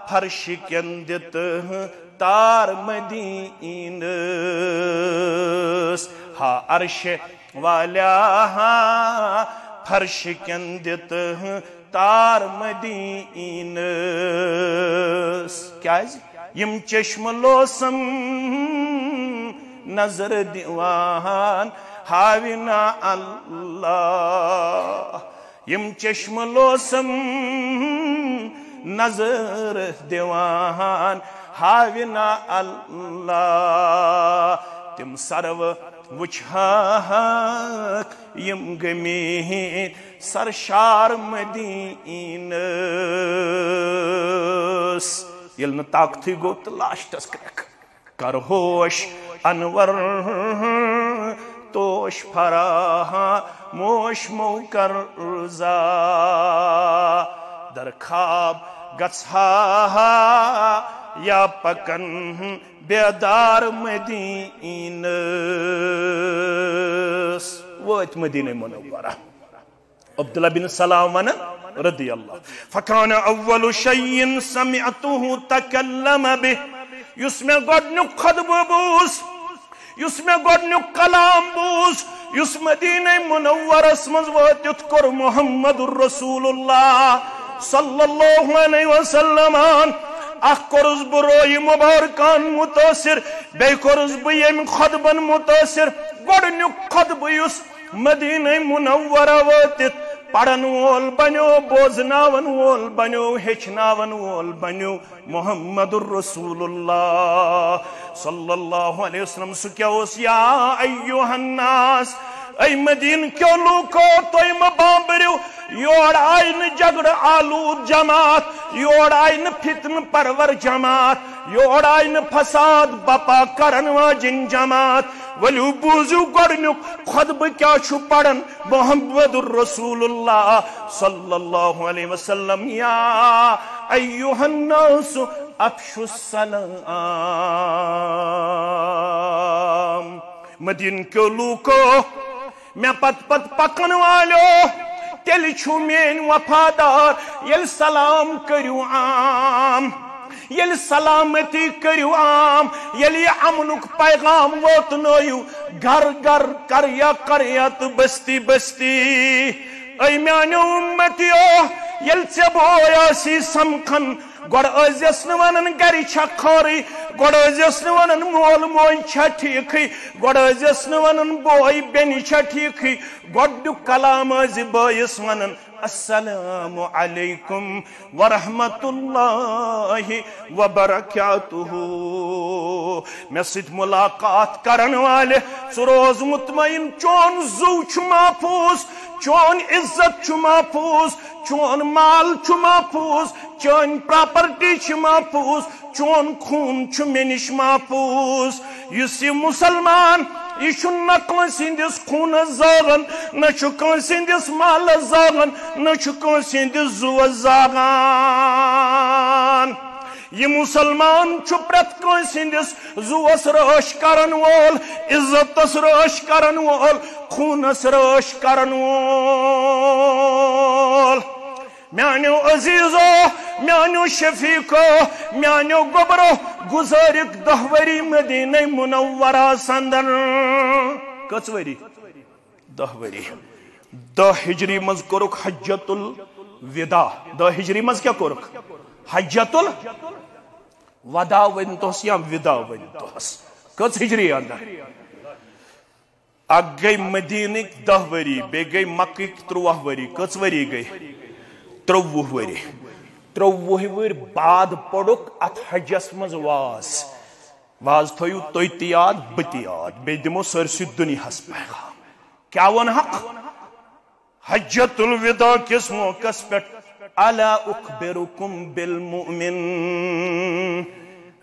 فرش کندت تار مدینس ہا عرش والا فرش کندت تار مدینس کیا ہے یم چشم لوسم نظر دیوان ہاوینا اللہ یم چشم لوسم نظر دیوان ہاوینا اللہ تم سرو وچھاک یم گمید سرشار مدینس یل ن طاقتی گو تو لاشتس کرک کر ہوش انور توش فراہا موش مو کر رضا در خواب گژھا یا پکن بیدار مدینس وات مدینہ منورہ عبداللہ بن سلام رضی اللہ فکان اول شیء سمعته تکلم به یس میں گۄڈنیُک خطبہ بوز یس میں گۄڈنیُک کلام بوز یس مدینہ منورس منٛز وٲتِتھ کوٚر محمد الرسول اللہ صلی اللہ علیہ وسلم اخ کورس بہ روی مبارکان متاثر بی کورس بہ یم خطبن متاثر گۄڈنیُک خطبہ یس مدینہ منورہ وٲتِتھ پڑھن وول بنیو بوزناون وول بنیو ہچناون وول بنیو محمد الرسول اللہ صلی اللہ علیہ وسلم سو کیا اس یا ایوہ الناس ای مدین کیوں لوکو توی مبامبریو یوڑ آئین جگڑ آلود جماعت یوڑ آئین فتن پرور جماعت یوڑ آئین فساد بپا کرن واجن جماعت ولیو بوزو گڑنیو خطبہ کیا چھو پڑھن محمد الرسول اللہ صلی اللہ علیہ وسلم یا ایوہ الناس افشو السلام مدین کیوں لوکو میں پت پکن والو تیل چھو مین وفادار یل سلام کریو عام یل سلامتی کریو عام یلی امنک پیغام واتنائیو گھر گھر کریا کریا تو بستی بستی ای میانیو امتیو یل چبویا سی سمکھن گوڑ ازیس نوانن گری چھا خاری گوڑ ازیس نوانن مول موئی چھا ٹھیکی گوڑ ازیس نوانن بوئی بینی چھا ٹھیکی گوڑ کلام ازی بائیس وانن السلام علیکم ورحمت اللہ وبرکاتہ میں سید ملاقات کرن والے سروز مطمئن چون زو چھو محفوظ چون عزت چھو محفوظ چون مال چھو محفوظ چون پراپرٹی چھو محفوظ چون خون چھو منش محفوظ یسی مسلمان یہ نہ کنسندس خون زاغن نہ کنسندس مال زاغن نہ کنسندس زو زاغان یہ مسلمان پرت کنسندس زوس رش کرن وول عزتس رش کرن وول خونس رش کرن وول میانیو عزیزو میانیو شفیقو میانیو گبرو گزارک دہوری مدینہ منورہ سندن کچ وری دہوری دہ ہجری مز کرک حجت الوداع دہ ہجری مز کیا کرک حجت الوداع ونتوس یا وداع ونتوس کچ ہجری اندر اک گئی مدینک 10 وری بے گئی مکک 13 وری کچ وری گئی 23 وری 23 وری بعد پڑک ات حجس مز واز تھیو تھی تہ یاد بہ تہ یاد بے دمو سرسی دنیاس پیغام کیا ون حق حجت الوداع کس موقع پہ الا اخبرکم بالمؤمن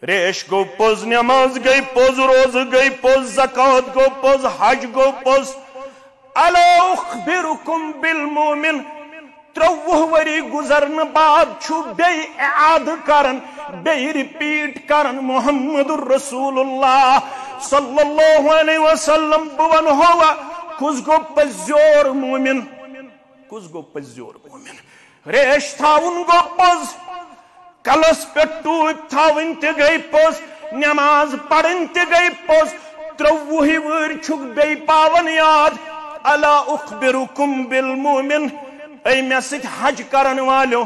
ریش گو پوز نماز گئی پوز روز گئی پوز زکات گو پوز حج گو پوز الا اخبرکم بالمؤمن 23 وری گزرن بعد چھو بے اعاد کرن بے ریپیٹ کرن محمد الرسول اللہ صلی اللہ علیہ وسلم بون ہوا کس گو پزیور مومن کس گو پزیور مومن ریش تھاون گو پوز کلس پہ ٹوپ تھاون تہ گئی پوز نماز پڑھن تہ گئی پوز 23 وری چھک بے پاون یاد الا اخبرکم بالمؤمن اے میں ست حج کرن والو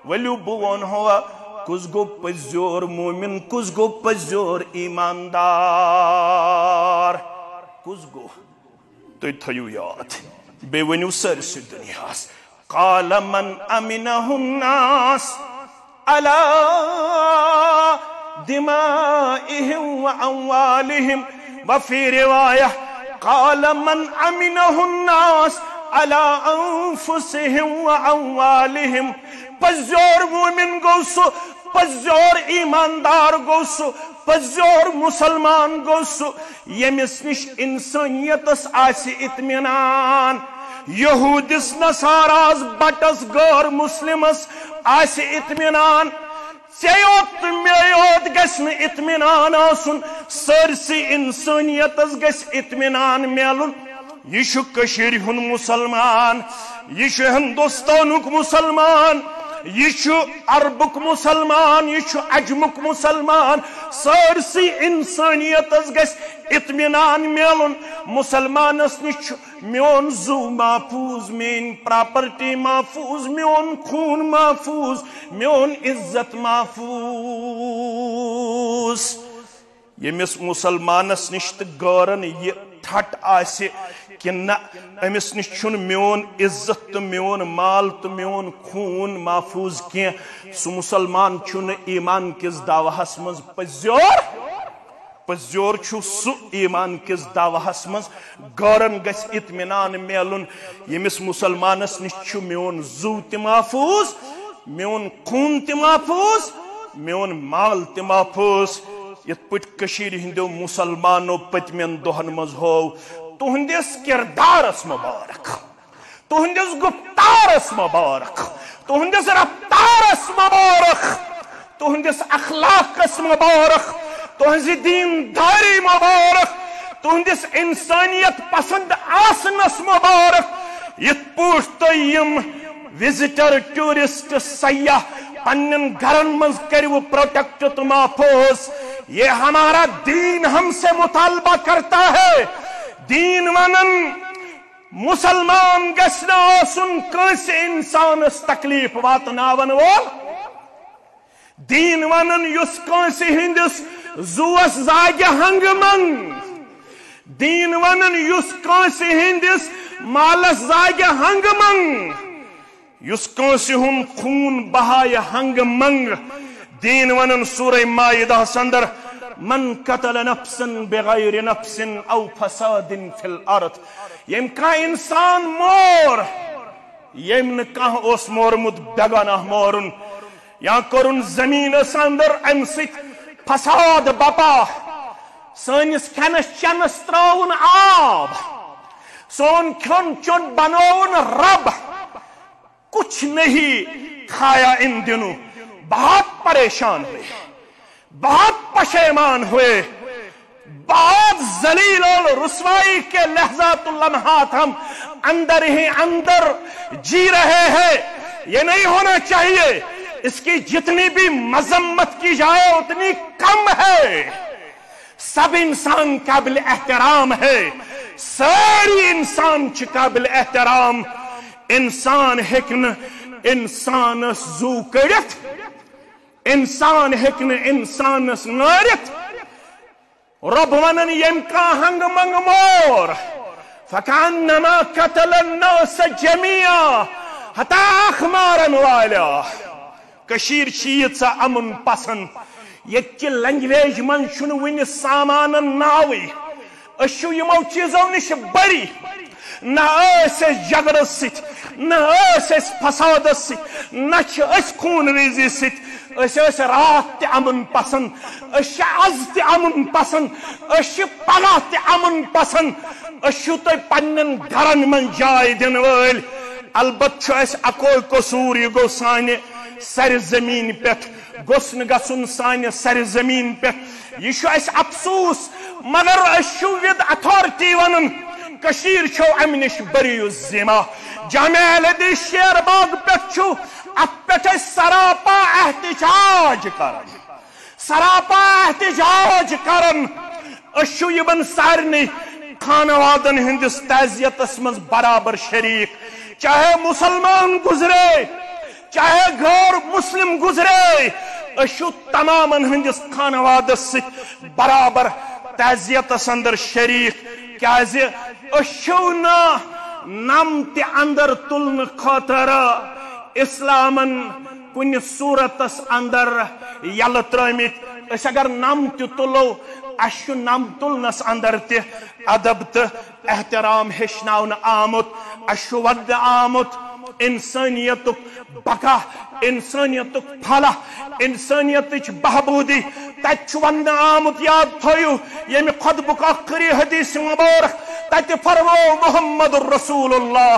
ولو بون ہوا کس گو پزیور مومن کس گو پزیور ایماندار کس گو تو تھیو یاد بے ونیو سرسی دنیاس قال من امنہ الناس على دمائهم وأموالهم وفي رواية قال من أمنه الناس على أنفسهم وأموالهم پزیور مومن گوسو پزیور ایماندار گوسو پزیور مسلمان گوسو یمس نش انسانیتس آسی اطمینان یہودس نصاراز بٹس غیر مسلمس آسی اطمینان ژیوت میوت گژھِ اطمینان آسن سرسی انسانیتس گژھِ اطمینان میلن یہ چھُ کشیر ہن مسلمان یہ چھُ ہندوستانک مسلمان یہ چھُ عربک مسلمان یہ چھُ عجمک مسلمان سرسی انسانیتس گژھِ اطمینان میلن مسلمانس نش میون زو محفوظ مین پراپرٹی محفوظ میون خون محفوظ میون عزت محفوظ یمس مسلمانس نش تو غورن یہ ٹھٹ آسہِ کہ نہ امس نش چھُن میون عزت تو میون مال تو میون خون محفوظ کی سو مسلمان چھُن ایمان کس دعوہس مز پزیور چھُ سو ایمان کس دعوہس مز غورن گژھِ اطمینان میلن یمس مسلمانس نش چھُ میون زو تہ محفوظ میون خون تہ محفوظ میون مال تہ محفوظ یت پٹ کشیر ہندو مسلمانو پتمین دہن مز ہو تہندس کردارس مبارک تہندس گفتارس مبارک تہندس رفتارس مبارک تہندس اخلاقس مبارک تہذی دینداری مبارک تہندس انسانیت پسند آسنس مبارک یت پوٹ تیم وزٹر ٹورسٹ سیاح پنن گھرن مز کرو پروٹیکٹ تو محفوظ یہ ہمارا دین ہم سے مطالبہ کرتا ہے دین ونن مسلمان گژھِ آسن کٲنٛسہِ انسانس تکلیف واتناون وول دین ونن یس کٲنٛسہِ ہندس زوس زاگہِ ہنگ منگ دین ونن یس کٲنٛسہِ ہندس مالس زاگہِ ہنگ منگ یس کٲنٛسہِ ہُنٛد خوٗن بہایہِ ہنگ منگ دین ونن سورہ مائدہ اندر من قتل نفسا بغیر نفس او فساد فی الارض یم کا انسان مور یم نہ کانٛہہ اوس مورمت بےگناہ مورن یا کرن زمینس اندر ام سۭتۍ فساد بپا سٲنِس کھٮ۪نس چٮ۪نس ترٛاوُن آب سون کھیون چون بناون رب کچھ نہیں کھایا ان دنوں بہت پریشان ہوئے بہت پشیمان ہوئے بہت ذلیل اور رسوائی کے لحظات لمحات ہم اندر ہی اندر جی رہے ہیں یہ نہیں ہونا چاہیے اس کی جتنی بھی مذمت کی جائے اتنی کم ہے سب انسان قابل احترام ہے ساری انسان چھ قابل احترام انسان ہیکن انسانس زو کڑت انسان ہیکن انسانس نارت رب ونن یم کا ہنگ منگ مور فكأنما قتل الناس جميعا حتى أخمارا والا کشیر چیزا امن پسند یہ لینگویج من چھن ون سامان ناوی اشو یمو چیزو نش بری نہ اس جگر ست نہ اس فساد ست نہ اس خون ریزی ست اس رات تہ امن پسند اس از تہ امن پسند اس پناہ تہ امن پسند اشو تو پنن گھرن من جائے دن ول البتہ اس اکوئی قصور یہ گو سانے سر زمین پہ گوسن گسن سانہ سر زمین پہ یہ افسوس مگر اشو ود اتھارٹی ون کشیر چھو ام نش بری ذمہ جامعہ اہل شیر باغ پہ ات پہ سراپا احتجاج کرن سراپا احتجاج کرن اشو یمن سارنی خانوادن ہندس تعزیتس مز برابر شریک چاہے مسلمان گزرے چاہے غیر مسلم گزرے اشو تمام ہندس خانوادس ست برابر تعزیتس اندر شریک کیازِ اشو نا نم تہ اندر تلن خاطر اسلامن کن صورتس اندر یل ترمت اس اگر نم تہ تلو اشو نم تلنس اندر تہ ادب تہ احترام ہشناون آمت اشو ود آمت انسانیت بقا انسانیت فلاح انسانیت بہبودی تت ون آمت یاد تھو یم خطبک آخری حدیث مبارک تت فرمو محمد رسول اللہ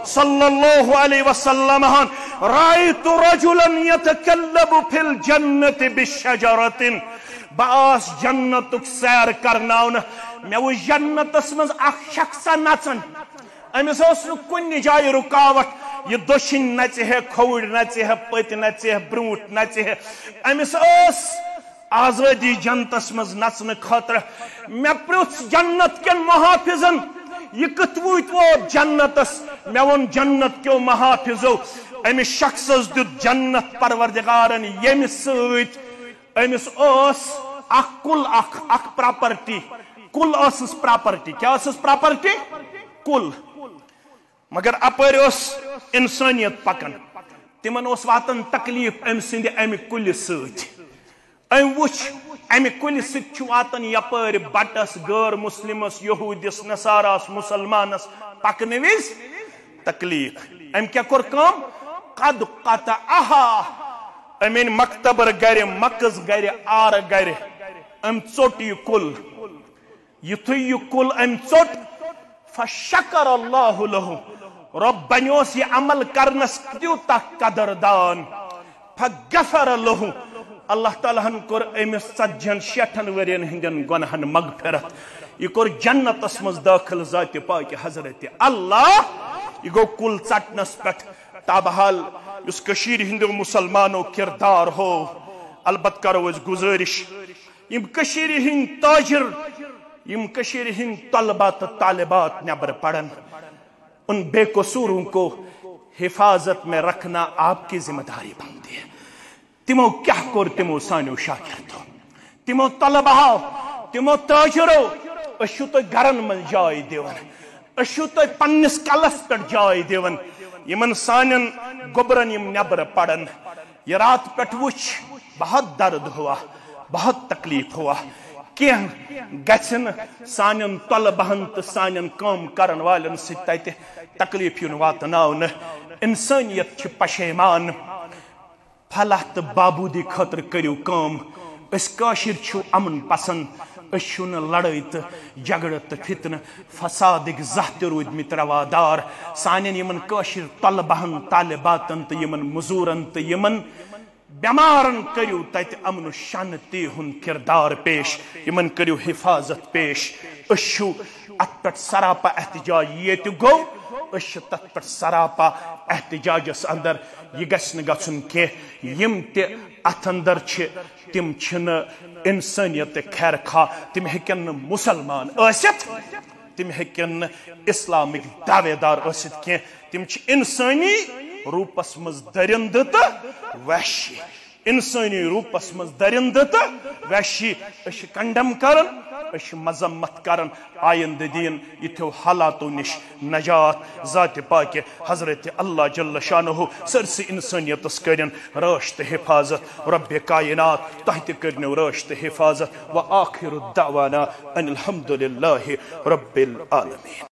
صلی اللہ علیہ وسلم رأيت رجلا يتكلب في الجنة بشجرة باس جنتک سیر کرناون میں وہ جنتس مز اخ شخص نچن امس کن جائے رکاوٹ یہ دشن نچ ہے کھوڑ نچ ہے پت نچ ہے بروٹ نچ ہے امس آزادی جنتس مز نچن خاطر میں پرچ جنت کن محافظن یہ کت ووت وہ جنتس میں ون جنت کیو محافظو امس شخصس دیت جنت پروردگارن یم سۭتۍ امس اخ کل اخ پراپرٹی کل اس پراپرٹی کیا اس پراپرٹی کل مگر اپر انسانیت پکن تمن واتن تکلیف ام سند ام کل ست ام وچ ام کل ست واتن یپر بٹس غیر مسلمس یہودس نصاراس مسلمانس پکن وز تکلیف ام کیا کور کام قد قطعها امین مکتبر گر مکز گر آر گر ام ژوٹ یہ کل یتھے یہ کل ام ژوٹ فشکر اللہ لہ رب بنیوس یہ عمل کرنس تیوتا قدردان فغفر لہ اللہ تعالیٰ ہن کور امس 60 ورین ہندین گناہن مغفرت یہ کور جنتس مز داخل ذات پاک حضرت اللہ یہ گو کل ژٹنس پہ تابحال اس کشیر ہندو مسلمانوں کردار ہو البت کرو اس گزارش یم کشیر ہند تاجر یم کشیر ہند طلبات طالبات نبر پڑھن ان بے قصوروں کو حفاظت میں رکھنا آپ کی ذمہ داری بنتی ہے تمو کیا کور تمو سانو شاگردو تمو طلباؤ تمو تاجرو اشو تو گرن من جائے دیون اشو تو پنس کلس پر جائے دیون یمن سانن گبرن یم نبر پڑن یہ رات پٹ وچ بہت درد ہوا بہت تکلیف ہوا کہ گھن سانن طلبہن تو سانن کام کرن والن ست تکلیف یون واتناون انسانیت چھ پشیمان فلاح تو بابودی خاطر کریو کام اس کاشر چھو امن پسند اشن لڑائی تو جگڑ تو فتن فسادک زہت رودمت روادار سانن یمن کاشر طلبہن طالباتن تو یمن مزورن تو یمن بیمارن کریو تت امن و شانتی ہن کردار پیش یمن کریو حفاظت پیش اشو ات پٹ سراپا احتجاج یہ تو گو اشو تت پٹ سراپا احتجاجس اندر یہ گژھن گژھن کہ یم تہ ات اندر چھ تم چھن انسانیت خیر خواہ تم ہیکن مسلمان ٲسِتھ تم ہیکن اسلامک دعوے دار ٲسِتھ کی تم چھ انسانی روپس مز درند تو وحشی انسانی روپس مز درند تو وحشی اش کنڈم کرن اش مذمت کرن آئند دین یتھو حالاتو نش نجات ذات پاک حضرت اللہ جل شانہ سرسی انسانیت کرن راشت حفاظت رب کائنات تحت کرنو راشت حفاظت وآخر الدعوانا ان الحمد للہ رب العالمین.